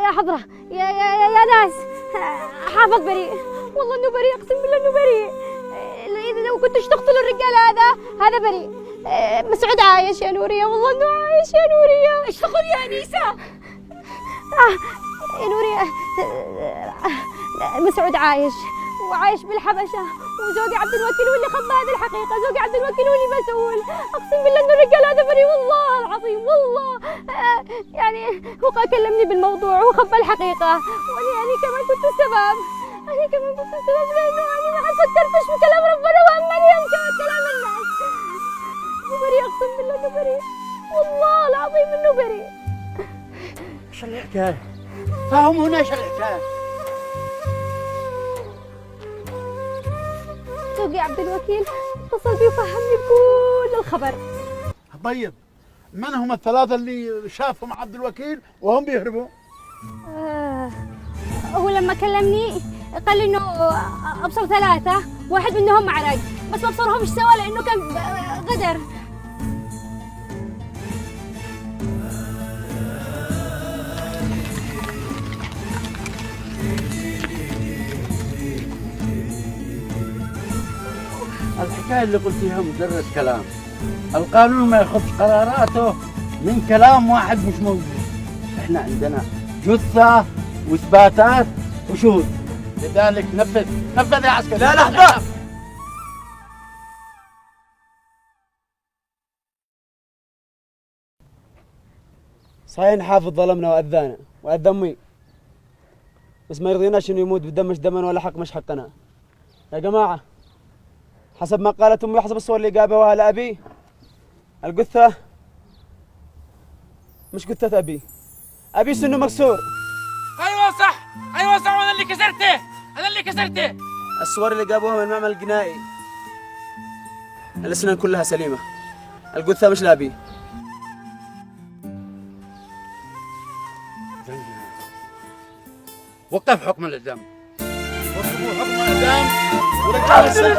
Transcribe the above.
يا حضرة يا ناس، حافظ بريء، والله انه بريء، اقسم بالله انه بريء. اذا لو كنتش تقتلوا الرجال هذا بريء. مسعود عايش يا نورية، والله انه عايش يا نورية. ايش تقول يا انيسة؟ يا نورية، مسعود عايش وعايش بالحبشة، وزوجي عبد الوكيل هو اللي خبى هذه الحقيقة. زوجي عبد الوكيل هو اللي مسؤول. اقسم بالله انه الرجال هذا بريء، والله العظيم والله. يعني هو كلمني بالموضوع وخبى الحقيقة، وانا كمان كنت السبب. انا كمان كنت السبب، لانه انا ما حصدقتش بكلام ربنا وامني امشي كلام الناس. انه بريء، اقسم بالله انه بريء، والله العظيم انه بريء. ايش الحكاية؟ فهمونا ايش الحكاية؟ زوجي عبد الوكيل اتصل بي وفهمني بكل الخبر. طيب من هم الثلاثة اللي شافهم عبد الوكيل وهم بيهربوا؟ هو لما كلمني قال لي انه ابصر ثلاثة، واحد منهم معرق، بس ما ابصرهمش سوا لانه كان غدر. الحكاية اللي قلتيها مجرد كلام. القانون ما ياخذش قراراته من كلام واحد مش موجود. احنا عندنا جثة واثباتات وشهود، لذلك نفذ يا عسكري. لا لحظة، صحيح حافظ ظلمنا وأذانا وأذى أمي، بس ما يرضيناش إنه يموت بدم مش دمنا ولا حق مش حقنا. يا جماعة، حسب ما قالت أمي وحسب الصور اللي جابوها لأبي، الجثة مش جثة أبي سنه مكسور. أيوة صح، أنا اللي كسرته. الصور اللي جابوها من المعمل الجنائي الأسنان كلها سليمة، الجثة مش لأبي. وقف حكم الإعدام. وقفوا حكم الإعدام ورجعوا السجن.